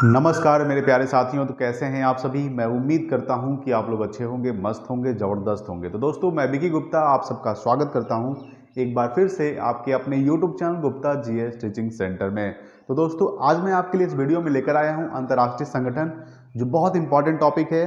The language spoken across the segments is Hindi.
नमस्कार मेरे प्यारे साथियों, तो कैसे हैं आप सभी। मैं उम्मीद करता हूं कि आप लोग अच्छे होंगे, मस्त होंगे, ज़बरदस्त होंगे। तो दोस्तों, मैं विकी गुप्ता आप सबका स्वागत करता हूं एक बार फिर से आपके अपने YouTube channel Gupta GS teaching centre में। तो दोस्तों, आज मैं आपके लिए इस वीडियो में लेकर आया हूं अंतर्राष्ट्रीय संगठन, जो बहुत इंपॉर्टेंट टॉपिक है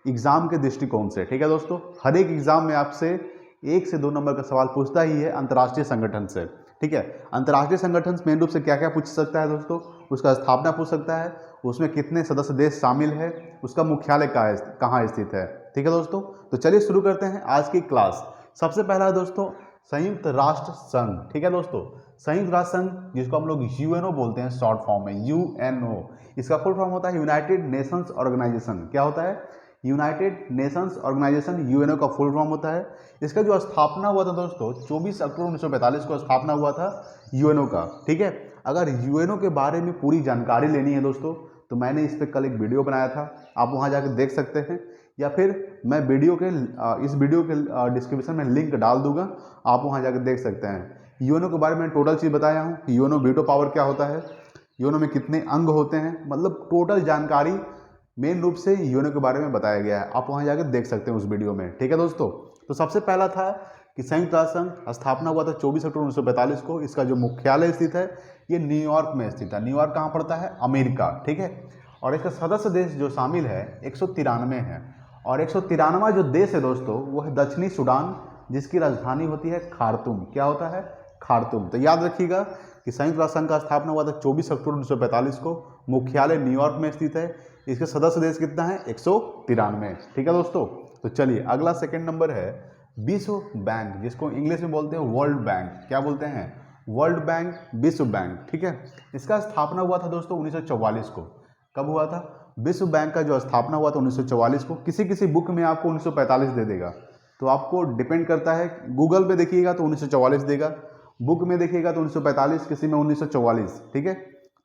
एग्जाम के दृष्टिकोण से। ठीक है दोस्तों, हर एक एग्जाम में आपसे 1 से 2 नंबर का सवाल पूछता ही है अंतर्राष्ट्रीय संगठन से। ठीक है, अंतर्राष्ट्रीय संगठन मेन रूप से क्या क्या पूछ सकता है दोस्तों, उसका स्थापना पूछ सकता है, उसमें कितने सदस्य देश शामिल है, उसका मुख्यालय कहाँ स्थित है। ठीक है दोस्तों, तो चलिए शुरू करते हैं आज की क्लास। सबसे पहला है दोस्तों संयुक्त राष्ट्र संघ। ठीक है दोस्तों, संयुक्त राष्ट्र संघ जिसको हम लोग यूएनओ बोलते हैं शॉर्ट फॉर्म में, यूएनओ। इसका फुल फॉर्म होता है यूनाइटेड नेशंस ऑर्गेनाइजेशन। क्या होता है? यूनाइटेड नेशंस ऑर्गेनाइजेशन, यूएनओ का फुल फॉर्म होता है। इसका जो स्थापना हुआ था दोस्तों 24 अक्टूबर 1945 को स्थापना हुआ था यूएनओ का। ठीक है, अगर यूएनओ के बारे में पूरी जानकारी लेनी है दोस्तों, तो मैंने इस पर कल एक वीडियो बनाया था, आप वहां जाकर देख सकते हैं, या फिर मैं इस वीडियो के डिस्क्रिप्शन में लिंक डाल दूंगा, आप वहां जाकर देख सकते हैं। यूएनओ के बारे में टोटल चीज़ बताया हूँ, यूएनओ वीटो पावर क्या होता है, यूएनओ में कितने अंग होते हैं, मतलब टोटल जानकारी मेन रूप से यूएनओ के बारे में बताया गया है। आप वहां जाकर देख सकते हैं उस वीडियो में। ठीक है दोस्तों, तो सबसे पहला था कि संयुक्त राष्ट्र संघ स्थापना हुआ था 24 अक्टूबर 1945 को। इसका जो मुख्यालय स्थित है ये न्यूयॉर्क में स्थित है। न्यूयॉर्क कहाँ पड़ता है? अमेरिका। ठीक है, और इसका सदस्य देश जो शामिल है 193 है, और 193वां जो देश है दोस्तों वो है दक्षिणी सूडान, जिसकी राजधानी होती है खार्तूम। क्या होता है? खार्तूम। तो याद रखिएगा कि संयुक्त राष्ट्र संघ का स्थापना हुआ था 24 अक्टूबर 1945 को, मुख्यालय न्यूयॉर्क में स्थित है। इसके सदस्य देश कितना है? 193। ठीक है दोस्तों, तो चलिए अगला सेकंड नंबर है विश्व बैंक, जिसको इंग्लिश में बोलते हैं वर्ल्ड बैंक। क्या बोलते हैं? वर्ल्ड बैंक, विश्व बैंक। ठीक है, इसका स्थापना हुआ था दोस्तों 1944 को। कब हुआ था? विश्व बैंक का जो स्थापना हुआ था 1944 को। किसी किसी बुक में आपको 1945 दे देगा, तो आपको डिपेंड करता है। गूगल पे देखिएगा तो 1944 देगा, बुक में देखिएगा तो 1945, किसी में 1944। ठीक है,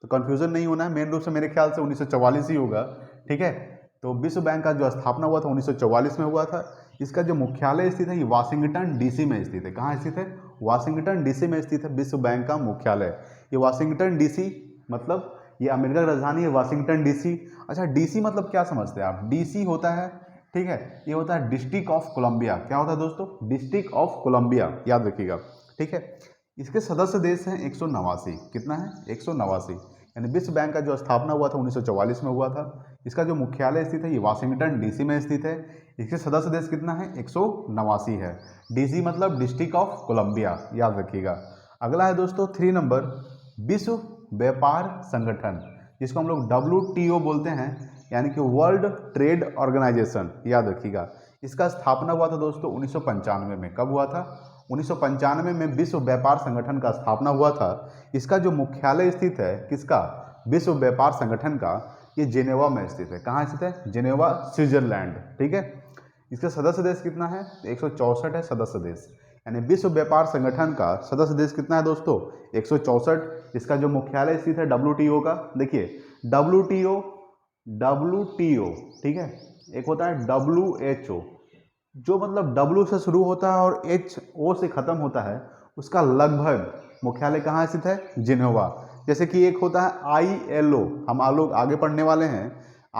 तो कंफ्यूजन नहीं होना है, मेन रूप से मेरे ख्याल से 1944 ही होगा। ठीक है, तो विश्व बैंक का जो स्थापना हुआ था 1944 में हुआ था। इसका जो मुख्यालय स्थित है ये वाशिंगटन डीसी में स्थित है। कहाँ स्थित है? वाशिंगटन डीसी में स्थित है विश्व बैंक का मुख्यालय। ये वाशिंगटन डीसी मतलब ये अमेरिका की राजधानी है वाशिंगटन डीसी। अच्छा, डीसी मतलब क्या समझते हैं आप? डीसी होता है, ठीक है, ये होता है डिस्ट्रिक्ट ऑफ कोलंबिया। क्या होता है दोस्तों? डिस्ट्रिक्ट ऑफ कोलंबिया, याद रखिएगा। ठीक है, इसके सदस्य देश हैं 189। कितना है? 189। यानी विश्व बैंक का जो स्थापना हुआ था 1944 में हुआ था। इसका जो मुख्यालय स्थित है ये वाशिंगटन डीसी में स्थित है। इसके सदस्य देश कितना है? 189 है। डीसी मतलब डिस्ट्रिक्ट ऑफ कोलंबिया, याद रखिएगा। अगला है दोस्तों 3 नंबर विश्व व्यापार संगठन, जिसको हम लोग WTO बोलते हैं, यानी कि वर्ल्ड ट्रेड ऑर्गेनाइजेशन। याद रखिएगा, इसका स्थापना हुआ था दोस्तों 1995 में। कब हुआ था? 1995 में विश्व व्यापार संगठन का स्थापना हुआ था। इसका जो मुख्यालय स्थित है किसका? विश्व व्यापार संगठन का, ये जेनेवा में स्थित है। कहाँ स्थित है? Geneva, Switzerland. ठीक है, इसका सदस्य देश कितना है? 164 है सदस्य देश। यानी विश्व व्यापार संगठन का सदस्य देश कितना है दोस्तों? 164। इसका जो मुख्यालय स्थित है WTO का, देखिए WTO, ठीक है, एक होता है WHO, जो मतलब W से शुरू होता है और HO से खत्म होता है, उसका लगभग मुख्यालय कहाँ स्थित है? जिनेवा। जैसे कि एक होता है ILO, हम लोग आगे पढ़ने वाले हैं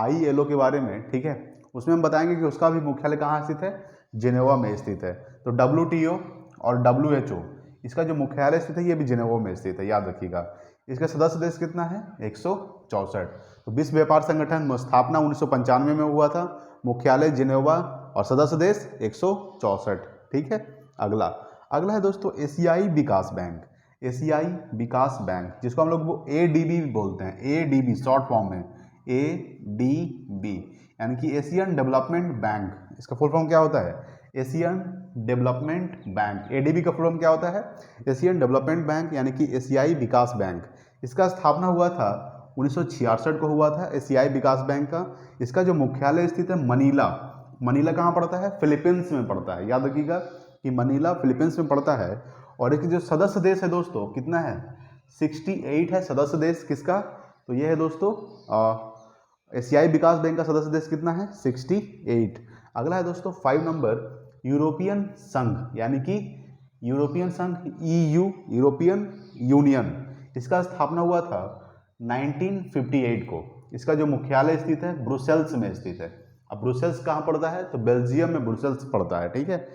ILO के बारे में। ठीक है, उसमें हम बताएंगे कि उसका भी मुख्यालय कहाँ स्थित है? जिनेवा में स्थित है। तो WTO और WHO, इसका जो मुख्यालय स्थित है ये भी जिनेवा में स्थित है, याद रखिएगा। इसका सदस्य देश कितना है? 164। तो विश्व व्यापार संगठन स्थापना 1995 में हुआ था, मुख्यालय जिनेवा और सदस्य देश 164। ठीक है, अगला है दोस्तों एशियाई विकास बैंक। एशियाई विकास बैंक, जिसको हम लोग ADB बोलते हैं, ADB शॉर्ट फॉर्म में, ADB यानी कि एशियन डेवलपमेंट बैंक। इसका फुल फॉर्म क्या होता है? Asian development bank. ADB का फुल फॉर्म क्या होता है? एशियन डेवलपमेंट बैंक, यानी कि एशियाई विकास बैंक। इसका स्थापना हुआ था 1966 को हुआ था एशियाई विकास बैंक का। इसका जो मुख्यालय स्थित है मनीला। मनीला कहाँ पड़ता है? फिलीपींस में पड़ता है। याद रखिएगा कि मनीला फिलीपींस में पड़ता है। और इसके जो सदस्य देश है दोस्तों कितना है? 68 है सदस्य देश। किसका? तो ये है दोस्तों एशियाई विकास बैंक का सदस्य देश कितना है? 68। अगला है दोस्तों 5 नंबर यूरोपियन संघ, यानी कि यूरोपियन संघ, EU, यूरोपियन यूनियन। इसका स्थापना हुआ था 1958 को। इसका जो मुख्यालय स्थित है ब्रुसेल्स में स्थित है। अब ब्रुसेल्स कहाँ पड़ता है? तो बेल्जियम में ब्रुसेल्स पड़ता है, ठीक है।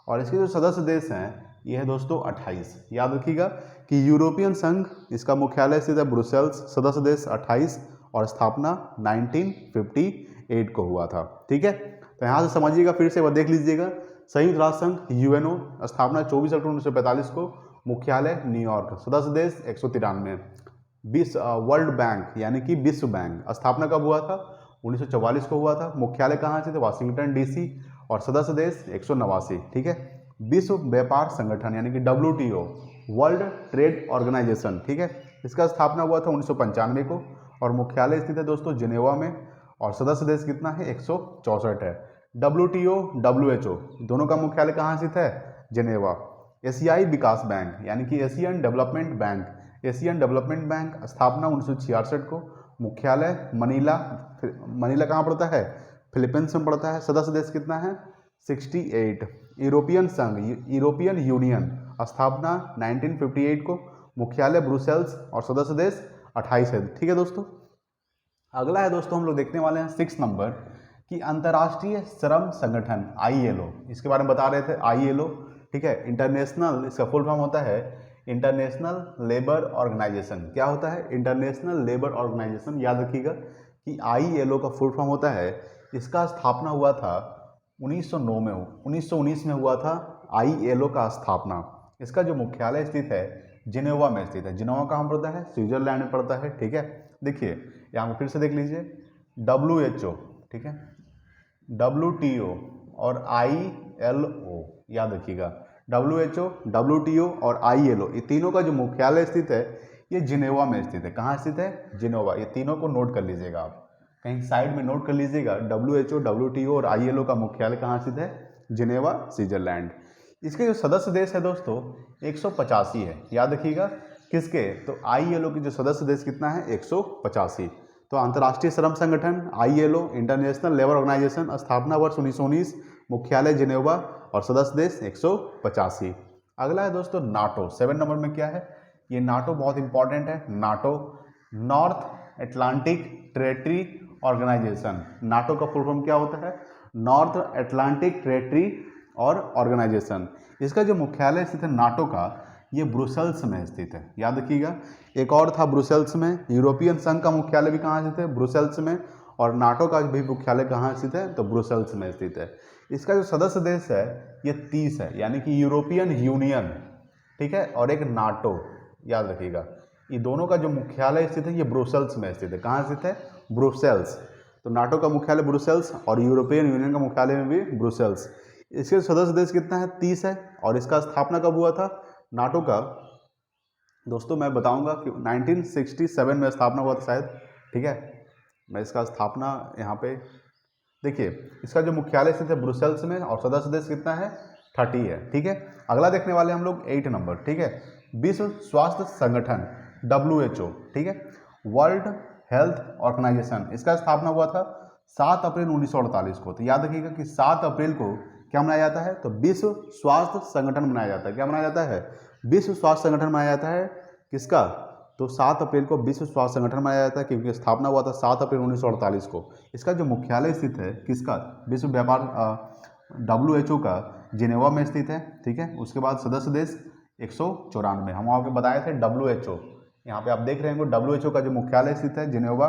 और इसके जो सदस्य देश हैं ये है दोस्तों 28। याद रखिएगा कि यूरोपियन संघ, इसका मुख्यालय स्थित है ब्रुसेल्स, सदस्य देश 28 और स्थापना 1958 को हुआ था, ठीक है। तो यहाँ से समझिएगा, फिर से वह देख लीजिएगा। संयुक्त राष्ट्र संघ यूएनओ, स्थापना 24 अक्टूबर 1945 को, मुख्यालय न्यूयॉर्क, सदस्य देश 193। वर्ल्ड बैंक यानी कि विश्व बैंक, स्थापना कब हुआ था? 1944 को हुआ था। मुख्यालय कहाँ से थे? वाशिंगटन डीसी और सदस्य देश 189, ठीक है। विश्व व्यापार संगठन यानी कि WTO, वर्ल्ड ट्रेड ऑर्गेनाइजेशन, ठीक है। इसका स्थापना हुआ था 1995 को और मुख्यालय स्थित है दोस्तों जिनेवा में और सदस्य देश कितना है? 164 है। WTO, WHO दोनों का मुख्यालय कहाँ स्थित है? जिनेवा। एशियाई विकास बैंक यानी कि Asian development bank, Asian development bank, स्थापना 1966 को, मुख्यालय मनीला। मनीला कहाँ पड़ता है? फिलीपींस में पड़ता है। सदस्य देश कितना है? 68। यूरोपियन संघ, यूरोपियन यूनियन, स्थापना 1958 को, मुख्यालय ब्रुसेल्स और सदस्य देश 28 है, ठीक है दोस्तों। अगला है दोस्तों, हम लोग देखने वाले हैं 6 नंबर कि अंतर्राष्ट्रीय श्रम संगठन ILO, इसके बारे में बता रहे थे। ILO, ठीक है, इंटरनेशनल, इसका फुल फॉर्म होता है इंटरनेशनल लेबर ऑर्गेनाइजेशन। क्या होता है? International labour organisation. याद रखिएगा कि ILO का फुल फॉर्म होता है, इसका स्थापना हुआ था 1919 में हुआ था ILO का स्थापना। इसका जो मुख्यालय स्थित है जिनेवा में स्थित है। जिनेवा कहाँ पड़ता है? स्विट्जरलैंड में पड़ता है, ठीक है। देखिए यहाँ पर फिर से देख लीजिए, WHO, ठीक है, WTO और ILO, याद रखिएगा WHO, WTO और ILO, ये तीनों का जो मुख्यालय स्थित है ये जिनेवा में स्थित है। कहाँ स्थित है? जिनेवा। ये तीनों को नोट कर लीजिएगा, आप कहीं साइड में नोट कर लीजिएगा। WHO, WTO और ILO का मुख्यालय कहाँ स्थित है? Geneva, Switzerland. इसके जो सदस्य देश है दोस्तों 185 है। याद रखिएगा किसके? तो ILO के जो सदस्य देश कितना है? 185। तो अंतर्राष्ट्रीय श्रम संगठन ILO, इंटरनेशनल लेबर ऑर्गेनाइजेशन, स्थापना वर्ष 1919, मुख्यालय जिनेवा और सदस्य देश 185। अगला है दोस्तों नाटो। 7 नंबर में क्या है? ये नाटो बहुत इंपॉर्टेंट है। NATO, north Atlantic treaty organisation. NATO का फुल फॉर्म क्या होता है? नॉर्थ अटलांटिक ट्रेटरी और ऑर्गेनाइजेशन। इसका जो मुख्यालय स्थित है नाटो का, ये ब्रुसेल्स में स्थित है। याद रखिएगा, एक और था ब्रुसेल्स में। यूरोपियन संघ का मुख्यालय भी कहाँ स्थित है? ब्रुसेल्स में। और नाटो का भी मुख्यालय कहाँ स्थित है? तो ब्रुसेल्स में स्थित है। इसका जो सदस्य देश है ये 30 है, यानी कि यूरोपियन यूनियन, ठीक है, और एक नाटो। याद रखिएगा ये दोनों का जो मुख्यालय स्थित है ये ब्रुसेल्स में स्थित है। कहाँ स्थित है? ब्रुसेल्स। तो नाटो का मुख्यालय ब्रुसेल्स और यूरोपियन यूनियन का मुख्यालय में भी ब्रुसेल्स। इसके सदस्य देश कितना है? 30 है। और इसका स्थापना कब हुआ था नाटो का? दोस्तों मैं बताऊंगा कि 1967 में स्थापना हुआ था शायद, ठीक है। मैं इसका स्थापना यहाँ पे देखिए, इसका जो मुख्यालय स्थित है ब्रुसेल्स में और सदस्य देश कितना है? 30 है, ठीक है। अगला देखने वाले हम लोग 8 नंबर, ठीक है। विश्व स्वास्थ्य संगठन WHO, ठीक है, वर्ल्ड हेल्थ ऑर्गेनाइजेशन। इसका स्थापना हुआ था 7 अप्रैल 1948 को। तो याद रखिएगा कि 7 अप्रैल को क्या मनाया जाता है? तो विश्व स्वास्थ्य संगठन मनाया जाता है। क्या मनाया जाता है? विश्व स्वास्थ्य संगठन मनाया जाता है। किसका? तो 7 अप्रैल को विश्व स्वास्थ्य संगठन मनाया जाता है क्योंकि स्थापना हुआ था 7 अप्रैल 1948 को। इसका जो मुख्यालय स्थित है किसका? विश्व व्यापार WHO का जिनेवा में स्थित है, ठीक है। उसके बाद सदस्य देश 194। हम आपको बताए थे WHO, यहाँ पे आप देख रहे हैं WHO का जो मुख्यालय स्थित है जिनेवा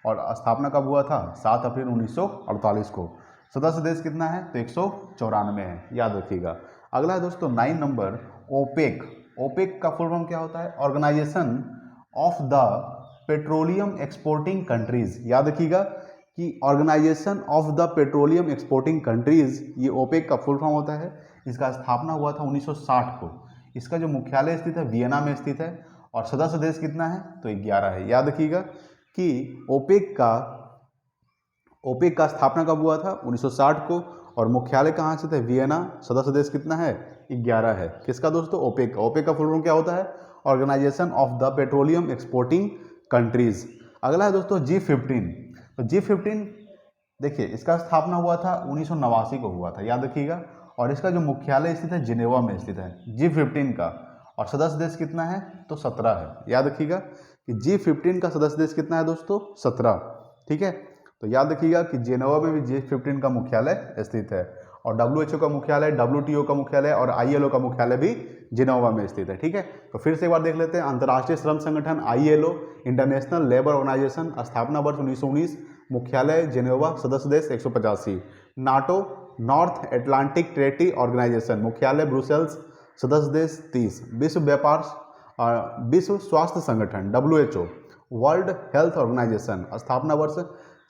और स्थापना कब हुआ था? 7 अप्रैल 1948 को। सदस्य देश कितना है? तो 194 है, याद रखिएगा। अगला है दोस्तों 9 नंबर ओपेक। ओपेक का फुल फॉर्म क्या होता है? Organisation of the petroleum exporting countries. याद रखिएगा कि organisation of the petroleum exporting countries, ये ओपेक का फुल फॉर्म होता है। इसका स्थापना हुआ था 1960 को। इसका जो मुख्यालय स्थित है वियना में स्थित है और सदस्य देश कितना है? तो 11 है। याद रखिएगा कि ओपेक का स्थापना कब हुआ था? 1960 को और मुख्यालय कहाँ स्थित है? वियना। सदस्य देश कितना है? 11 है। किसका दोस्तों? ओपेक का। ओपेक का फुल फॉर्म क्या होता है? Organisation of the petroleum exporting countries. अगला है दोस्तों G15। तो G15 देखिए, इसका स्थापना हुआ था 1989 को हुआ था। याद रखिएगा। और इसका जो मुख्यालय स्थित है जिनेवा में स्थित है G15 का। और सदस्य देश कितना है? तो 17 है। याद रखिएगा कि G15 का सदस्य देश कितना है दोस्तों? 17। ठीक है, तो याद रखिएगा कि जेनेवा में भी G15 का मुख्यालय स्थित है और WHO का मुख्यालय, WTO का मुख्यालय और ILO का मुख्यालय भी जेनेवा में स्थित है। ठीक है, तो फिर से एक बार देख लेते हैं। अंतर्राष्ट्रीय श्रम संगठन ILO, इंटरनेशनल लेबर ऑर्गेनाइजेशन, स्थापना वर्ष 1919, मुख्यालय जेनेवा, सदस्य देश 185। NATO, north Atlantic treaty organisation, मुख्यालय ब्रुसेल्स, सदस्य देश 30। विश्व स्वास्थ्य संगठन WHO, वर्ल्ड हेल्थ ऑर्गेनाइजेशन, स्थापना वर्ष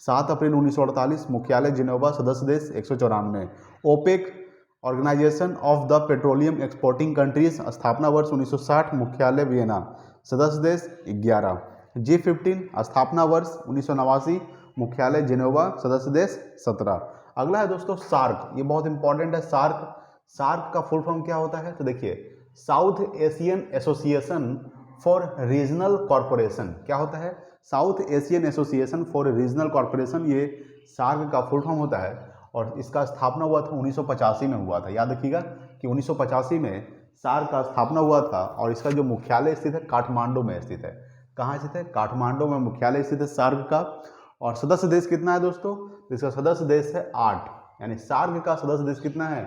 7 अप्रैल 1948, मुख्यालय जिनेवा, सदस्य देश 194। OPEC, organisation of the petroleum exporting countries, स्थापना वर्ष 1960, मुख्यालय वियना, सदस्य देश 11। G15, स्थापना वर्ष 1989, मुख्यालय जिनेवा, सदस्य देश 17। अगला है दोस्तों सार्क, ये बहुत इंपॉर्टेंट है। सार्क का फुल फॉर्म क्या होता है? तो देखिए, south Asian association for regional corporation. क्या होता है? South Asian association for regional corporation, ये सार्क का फुल फॉर्म होता है और इसका स्थापना हुआ था 1985 में हुआ था। याद रखिएगा कि 1985 में सार्क का स्थापना हुआ था और इसका जो मुख्यालय स्थित है काठमांडू में स्थित है। कहाँ स्थित है? काठमांडू में मुख्यालय स्थित है सार्क का। और सदस्य देश कितना है दोस्तों? तो इसका सदस्य देश है 8, यानी सार्क का सदस्य देश कितना है?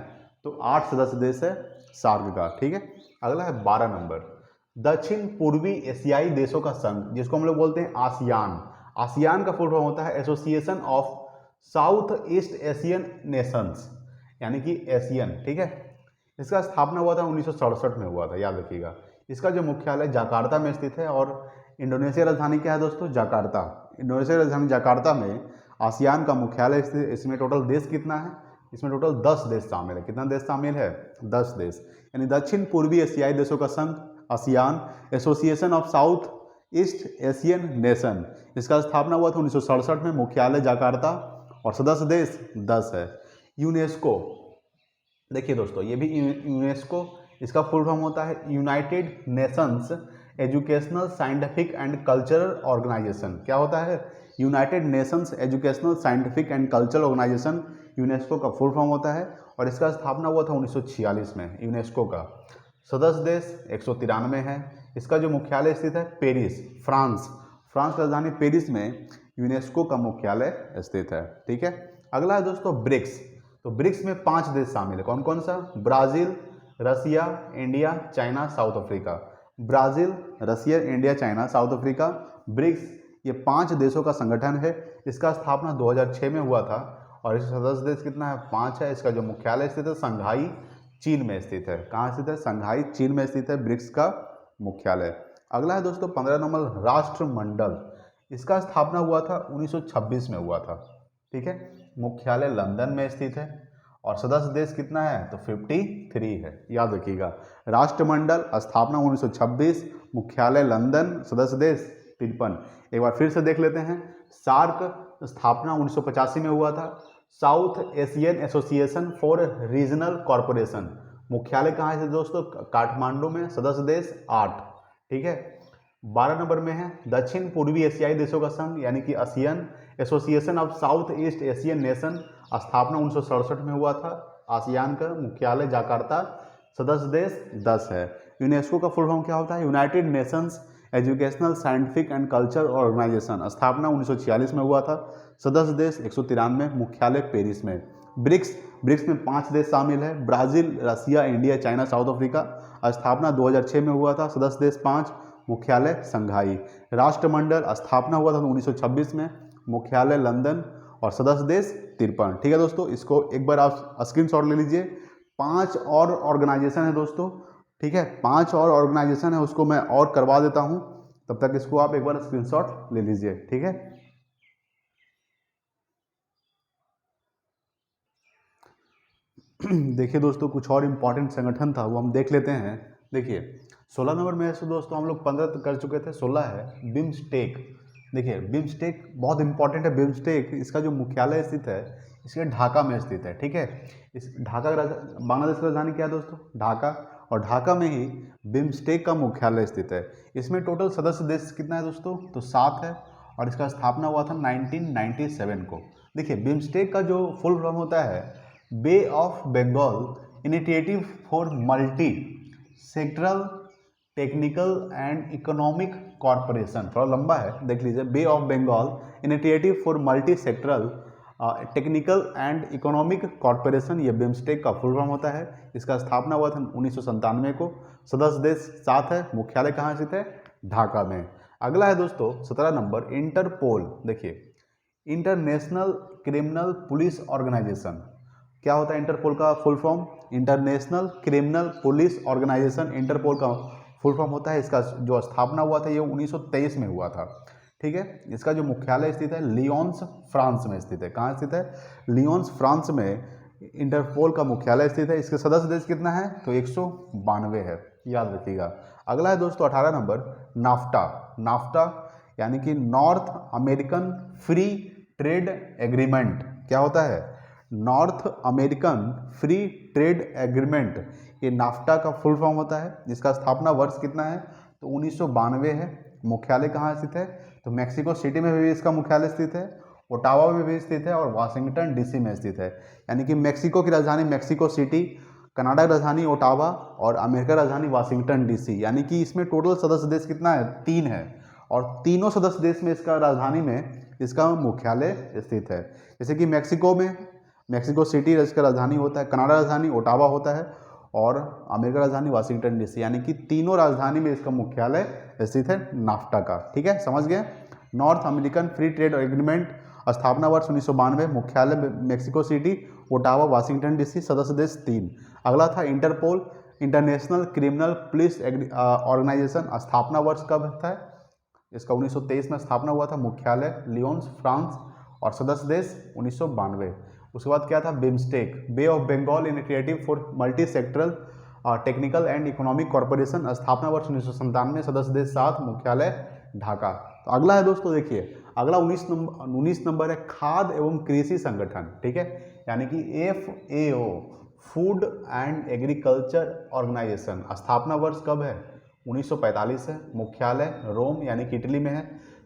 तो 8 सदस्य देश है सार्क का। ठीक है, अगला है 12 नंबर, दक्षिण पूर्वी एशियाई देशों का संघ, जिसको हम लोग बोलते हैं आसियान। आसियान का फुल फॉर्म होता है association of south east Asian Nations, यानी कि एशियन। ठीक है, इसका स्थापना हुआ था 1967 में हुआ था, याद रखिएगा। इसका जो मुख्यालय जाकार्ता में स्थित है और इंडोनेशिया राजधानी क्या है दोस्तों? जाकार्ता। इंडोनेशिया राजधानी जाकार्ता में आसियान का मुख्यालय स्थित। इसमें टोटल देश कितना है? इसमें टोटल 10 देश शामिल है। कितना देश शामिल है? 10 देश, यानी दक्षिण पूर्वी एशियाई देशों का संघ ASEAN, association of south east Asian nation. इसका स्थापना हुआ था 1967 में, मुख्यालय जाकार्ता और सदस्य देश 10 है। यूनेस्को, देखिए दोस्तों, ये भी यूनेस्को, इसका फुल फॉर्म होता है United Nations educational scientific and cultural organisation. क्या होता है? United Nations educational scientific and cultural organisation, UNESCO का फुल फॉर्म होता है और इसका स्थापना हुआ था 1946 में। यूनेस्को का सदस्य देश 193 है। इसका जो मुख्यालय स्थित है पेरिस, फ्रांस की राजधानी पेरिस में यूनेस्को का मुख्यालय स्थित है। ठीक है, अगला है दोस्तों ब्रिक्स। तो ब्रिक्स में 5 देश शामिल है। कौन कौन सा? Brazil, Russia, India, China, South Africa. Brazil, Russia, India, China, South Africa, BRICS, ये 5 देशों का संगठन है। इसका स्थापना 2006 में हुआ था और इसका सदस्य देश कितना है? 5 है। इसका जो मुख्यालय स्थित है शंघाई, चीन में स्थित है। कहाँ स्थित है? शंघाई, चीन में स्थित है ब्रिक्स का मुख्यालय। अगला है दोस्तों 15 नंबर राष्ट्रमंडल। इसका स्थापना हुआ था 1926 में हुआ था। ठीक है, मुख्यालय लंदन में स्थित है और सदस्य देश कितना है? तो 53 है। याद रखिएगा, राष्ट्रमंडल, स्थापना 1926, मुख्यालय लंदन, सदस्य देश 53। एक बार फिर से देख लेते हैं। सार्क स्थापना 1985 में हुआ था। South Asian association for regional corporation, मुख्यालय कहाँ है दोस्तों? काठमांडू में, सदस्य देश 8। ठीक है, 12 नंबर में है दक्षिण पूर्वी एशियाई देशों का संघ, यानी कि ASEAN, association of south east Asian nation, स्थापना 1967 में हुआ था। आसियान का मुख्यालय जाकार्ता, सदस्य देश 10 है। यूनेस्को का फुल फॉर्म क्या होता है? United Nations educational scientific and culture organisation, स्थापना 1946 में हुआ था। सदस्य देश 193, मुख्यालय पेरिस में। ब्रिक्स में 5 देश शामिल है। Brazil, Russia, India, China, South Africa, स्थापना 2006 में हुआ था। सदस्य देश 5, मुख्यालय शंघाई। राष्ट्रमंडल स्थापना हुआ था 1926 में, मुख्यालय लंदन और सदस्य देश 53। ठीक है दोस्तों, इसको एक बार आप स्क्रीनशॉट ले लीजिए। 5 और ऑर्गेनाइजेशन है दोस्तों। ठीक है, 5 और ऑर्गेनाइजेशन है, उसको मैं और करवा देता हूं, तब तक इसको आप एक बार स्क्रीनशॉट ले लीजिए। ठीक है, देखिए दोस्तों, कुछ और इम्पोर्टेंट संगठन था वो हम देख लेते हैं। देखिए 16 नंबर में से दोस्तों हम लोग 15 कर चुके थे, 16 है बिम्स्टेक। देखिए बिम्स्टेक बहुत इंपॉर्टेंट है। बिम्स्टेक, इसका जो मुख्यालय स्थित है इसके ढाका में स्थित है। ठीक है, इस ढाका बांग्लादेश की राजधानी क्या है दोस्तों? ढाका, और ढाका में ही बिम्स्टेक का मुख्यालय स्थित है। इसमें टोटल सदस्य देश कितना है दोस्तों? तो 7 है और इसका स्थापना हुआ था 1997 को। देखिए बिम्स्टेक का जो फुल फॉर्म होता है Bay of Bengal initiative for multi sectoral technical and economic corporation, थोड़ा लंबा है देख लीजिए, Bay of Bengal initiative for multi sectoral technical and economic corporation, ये बिम्स्टेक का फुल फॉर्म होता है। इसका स्थापना हुआ था 1997 को। सदस्य देश 7 है। मुख्यालय कहाँ स्थित है? ढाका में। अगला है दोस्तों 17 नंबर, इंटरपोल। देखिए, इंटरनेशनल क्रिमिनल पुलिस ऑर्गेनाइजेशन। क्या होता है इंटरपोल का full form? International criminal police organisation Interpol का फुल फॉर्म होता है। इसका जो स्थापना हुआ था ये 1923 में हुआ था। ठीक है। इसका जो मुख्यालय स्थित है लियोन्स, फ्रांस में स्थित है। कहाँ स्थित है? लियोन्स, फ्रांस में इंटरपोल का मुख्यालय स्थित है। इसके सदस्य देश कितना है? तो 192 है, याद रखिएगा। अगला है दोस्तों 18 नंबर, नाफ्टा। नाफ्टा यानी कि north American free trade agreement. क्या होता है? North American free trade agreement, ये नाफ्टा का फुल फॉर्म होता है। जिसका स्थापना वर्ष कितना है? तो 1992 है। मुख्यालय कहाँ स्थित है? तो मैक्सिको सिटी में भी इसका मुख्यालय स्थित है, ओटावा में भी स्थित है और वाशिंगटन डीसी में स्थित है। यानी कि मैक्सिको की राजधानी मैक्सिको सिटी, कनाडा की राजधानी ओटावा और अमेरिका राजधानी वाशिंगटन डीसी। यानी कि इसमें टोटल सदस्य देश कितना है? 3 है। और तीनों सदस्य देश में इसका राजधानी में इसका मुख्यालय स्थित है। जैसे कि मैक्सिको में मैक्सिको सिटी इसका राजधानी होता है, कनाडा राजधानी ओटावा होता है और अमेरिका राजधानी वाशिंगटन डीसी। यानी कि तीनों राजधानी में इसका मुख्यालय स्थित है नाफ्टा का। ठीक है, समझ गए? North American free trade agreement, स्थापना वर्ष 1992, मुख्यालय Mexico City, Ottawa, Washington DC, सदस्य देश 3। अगला था Interpol, international criminal police organisation, स्थापना वर्ष कब था? इसका 1923 में स्थापना हुआ था। मुख्यालय लियोन्स, फ्रांस और सदस्य देश 1992। उसके बाद क्या था? BIMSTEC, bay of Bengal initiative for multi sectoral technical and economic corporation, स्थापना वर्ष 1997, सदस्य देश 7, मुख्यालय ढाका। तो अगला है दोस्तों, देखिए अगला 19 नंबर है खाद्य एवं कृषि संगठन। ठीक है, यानी कि FAO, food and agriculture organisation, स्थापना वर्ष कब है? 1945 है। मुख्यालय रोम यानी कि इटली में है।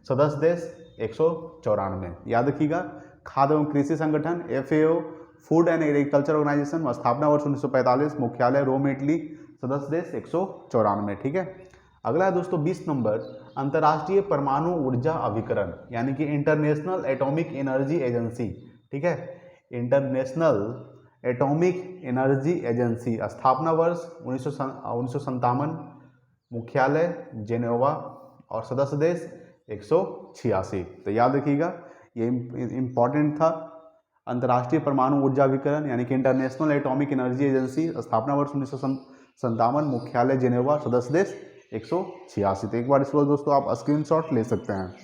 सदस्य देश 194। याद रखिएगा, खाद्य एवं कृषि संगठन FAO, food and agriculture organisation, स्थापना वर्ष 1945, मुख्यालय रोम इटली, सदस्य देश 194। ठीक है। अगला है दोस्तों 20 नंबर, अंतर्राष्ट्रीय परमाणु ऊर्जा अभिकरण, यानी कि इंटरनेशनल एटॉमिक एनर्जी एजेंसी। ठीक है, इंटरनेशनल एटॉमिक एनर्जी एजेंसी, स्थापना वर्ष 1957, मुख्यालय जेनेवा और सदस्य देश 186। तो याद रखिएगा, ये इंपॉर्टेंट था। अंतर्राष्ट्रीय परमाणु ऊर्जा अभिकरण यानी कि इंटरनेशनल एटॉमिक एनर्जी एजेंसी, स्थापना वर्ष 1957, मुख्यालय जेनेवा, सदस्य देश 186। तो एक बार इसको दोस्तों आप स्क्रीनशॉट ले सकते हैं।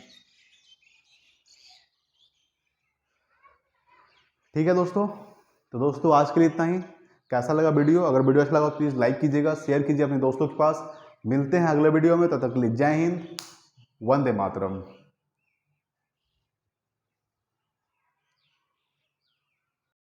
ठीक है दोस्तों, तो दोस्तों आज के लिए इतना ही। कैसा लगा वीडियो? अगर वीडियो अच्छा लगा तो प्लीज़ लाइक कीजिएगा, शेयर कीजिए अपने दोस्तों के पास। मिलते हैं अगले वीडियो में, तब तक के लिए जय हिंद, वंदे मातरम।